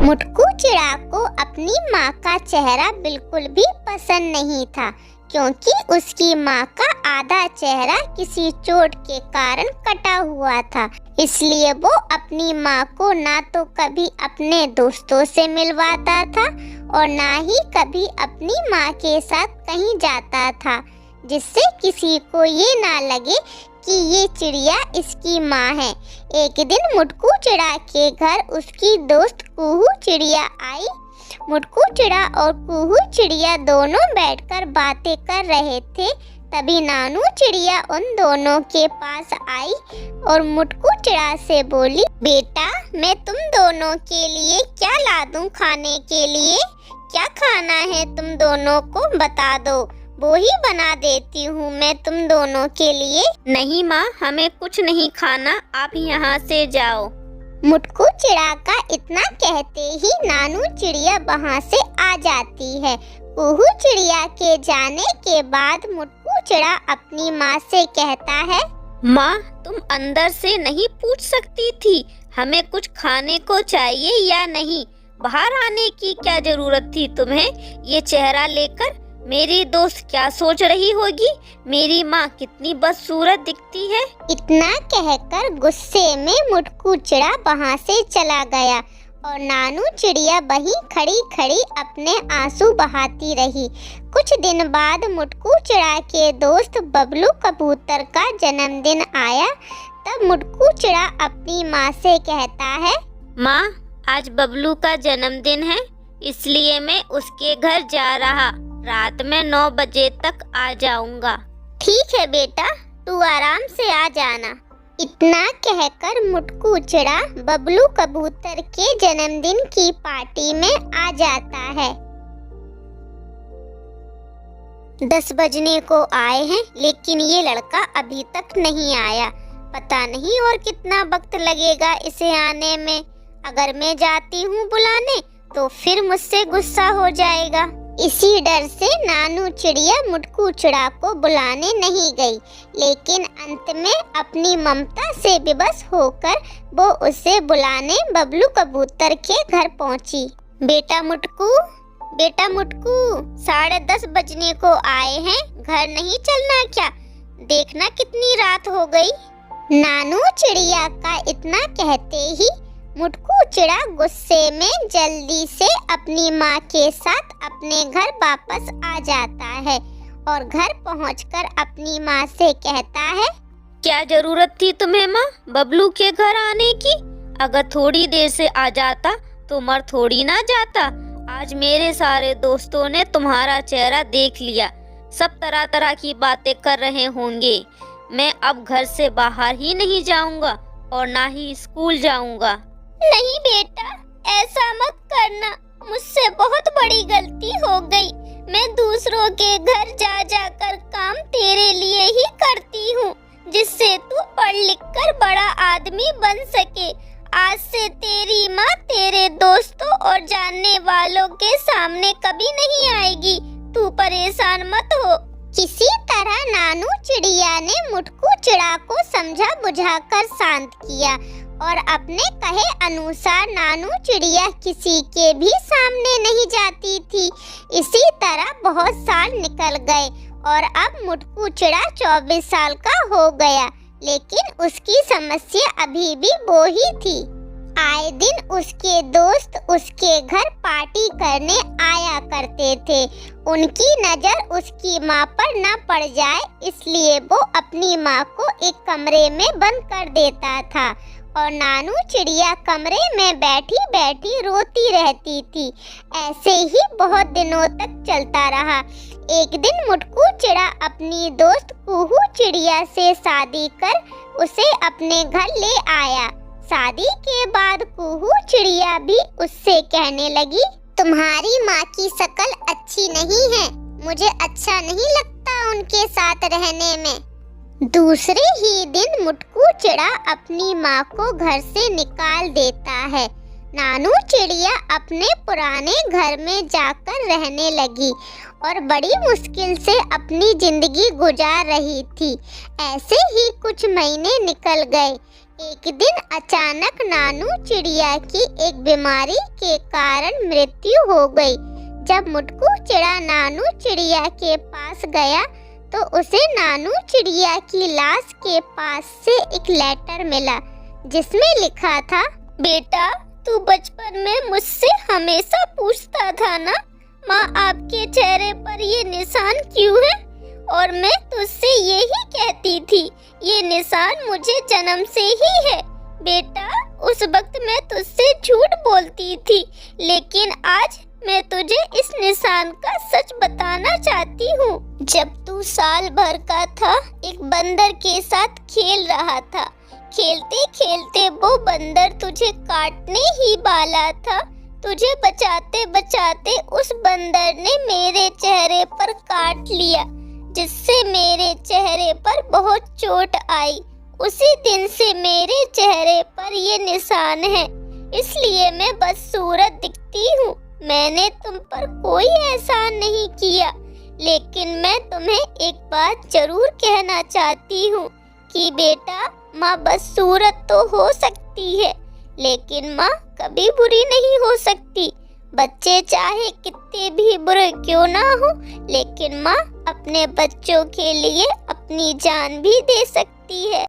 मुटकू चिड़ा को अपनी माँ का चेहरा बिल्कुल भी पसंद नहीं था, क्योंकि उसकी माँ का आधा चेहरा किसी चोट के कारण कटा हुआ था। इसलिए वो अपनी माँ को ना तो कभी अपने दोस्तों से मिलवाता था और ना ही कभी अपनी माँ के साथ कहीं जाता था, जिससे किसी को ये ना लगे कि ये चिड़िया इसकी माँ है। एक दिन मुटकू चिड़ा के घर उसकी दोस्त कुहू चिड़िया आई। मुटकू चिड़ा और कुहू चिड़िया दोनों बैठकर बातें कर रहे थे। तभी नानू चिड़िया उन दोनों के पास आई और मुटकू चिड़ा से बोली, बेटा मैं तुम दोनों के लिए क्या ला दूं खाने के लिए? क्या खाना है तुम दोनों को बता दो, वो ही बना देती हूँ मैं तुम दोनों के लिए। नहीं माँ, हमें कुछ नहीं खाना, आप यहाँ से जाओ। मुटकू चिड़ा का इतना कहते ही नानू चिड़िया वहाँ से आ जाती है। कुहू चिड़िया के जाने के बाद मुटकू चिड़ा अपनी माँ से कहता है, माँ तुम अंदर से नहीं पूछ सकती थी हमें कुछ खाने को चाहिए या नहीं? बाहर आने की क्या जरूरत थी तुम्हें ये चेहरा लेकर? मेरी दोस्त क्या सोच रही होगी? मेरी माँ कितनी बदसूरत दिखती है। इतना कहकर गुस्से में मुटकू चिड़ा वहाँ से चला गया और नानू चिड़िया वहीं खड़ी खड़ी अपने आंसू बहाती रही। कुछ दिन बाद मुटकू चिड़ा के दोस्त बबलू कबूतर का जन्मदिन आया। तब मुटकू चिड़ा अपनी माँ से कहता है, माँ आज बबलू का जन्मदिन है, इसलिए मैं उसके घर जा रहा। रात में 9 बजे तक आ जाऊंगा। ठीक है बेटा, तू आराम से आ जाना। इतना कहकर मुटकू चिड़ा बबलू कबूतर के जन्मदिन की पार्टी में आ जाता है। 10 बजने को आए हैं, लेकिन ये लड़का अभी तक नहीं आया। पता नहीं और कितना वक्त लगेगा इसे आने में। अगर मैं जाती हूँ बुलाने तो फिर मुझसे गुस्सा हो जाएगा। इसी डर से नानू चिड़िया मुटकू चिड़ा को बुलाने नहीं गई, लेकिन अंत में अपनी ममता से विवश होकर वो उसे बुलाने बबलू कबूतर के घर पहुंची। बेटा मुटकू 10:30 बजने को आए हैं, घर नहीं चलना क्या? देखना कितनी रात हो गई। नानू चिड़िया का इतना कहते ही मुटकू चिड़ा गुस्से में जल्दी से अपनी माँ के साथ अपने घर वापस आ जाता है और घर पहुंचकर अपनी माँ से कहता है, क्या जरूरत थी तुम्हें माँ बबलू के घर आने की? अगर थोड़ी देर से आ जाता तो मर थोड़ी ना जाता। आज मेरे सारे दोस्तों ने तुम्हारा चेहरा देख लिया, सब तरह तरह की बातें कर रहे होंगे। मैं अब घर से बाहर ही नहीं जाऊंगा और ना ही स्कूल जाऊंगा। नहीं बेटा, ऐसा मत करना, मुझसे बहुत बड़ी गलती हो गई। मैं दूसरों के घर जा जाकर काम तेरे लिए ही करती हूँ, जिससे तू पढ़ लिख कर बड़ा आदमी बन सके। आज से तेरी माँ तेरे दोस्तों और जानने वालों के सामने कभी नहीं आएगी। तू परेशान मत हो। किसी तरह नानू चिड़िया ने मुटकू चिड़ा को समझा बुझाकर शांत किया और अपने कहे अनुसार नानू चिड़िया किसी के भी सामने नहीं जाती थी। इसी तरह बहुत साल निकल गए और अब मुटकू चिड़ा 24 साल का हो गया, लेकिन उसकी समस्या अभी भी वो ही थी। आए दिन उसके दोस्त उसके घर पार्टी करने आया करते थे। उनकी नजर उसकी माँ पर न पड़ जाए, इसलिए वो अपनी माँ को एक कमरे में बंद कर देता था और नानू चिड़िया कमरे में बैठी बैठी रोती रहती थी। ऐसे ही बहुत दिनों तक चलता रहा। एक दिन मुटकू चिड़ा अपनी दोस्त कुहू चिड़िया से शादी कर उसे अपने घर ले आया। शादी के बाद कुहू चिड़िया भी उससे कहने लगी, तुम्हारी माँ की शक्ल अच्छी नहीं है, मुझे अच्छा नहीं लगता उनके साथ रहने में। दूसरे ही दिन मुटकू चिड़ा अपनी माँ को घर से निकाल देता है। नानू चिड़िया अपने पुराने घर में जाकर रहने लगी और बड़ी मुश्किल से अपनी जिंदगी गुजार रही थी। ऐसे ही कुछ महीने निकल गए। एक दिन अचानक नानू चिड़िया की एक बीमारी के कारण मृत्यु हो गई। जब मुटकू चिड़ा नानू चिड़िया के पास गया तो उसे नानू चिड़िया की लाश के पास से एक लेटर मिला जिसमें लिखा था, बेटा तू बचपन में मुझसे हमेशा पूछता था ना, माँ आपके चेहरे पर ये निशान क्यों है? और मैं तुझसे यही कहती थी, ये निशान मुझे जन्म से ही है। बेटा उस वक्त मैं तुझसे झूठ बोलती थी, लेकिन आज मैं तुझे इस निशान का सच बताना चाहती हूँ। जब तू साल भर का था, एक बंदर के साथ खेल रहा था। खेलते खेलते वो बंदर तुझे काटने ही वाला था। तुझे बचाते बचाते उस बंदर ने मेरे चेहरे पर काट लिया, जिससे मेरे चेहरे पर बहुत चोट आई। उसी दिन से मेरे चेहरे पर ये निशान है, इसलिए मैं बदसूरत दिखती हूँ। मैंने तुम पर कोई एहसान नहीं किया, लेकिन मैं तुम्हें एक बात जरूर कहना चाहती हूँ कि बेटा माँ बदसूरत तो हो सकती है, लेकिन माँ कभी बुरी नहीं हो सकती। बच्चे चाहे कितने भी बुरे क्यों ना हो, लेकिन माँ अपने बच्चों के लिए अपनी जान भी दे सकती है।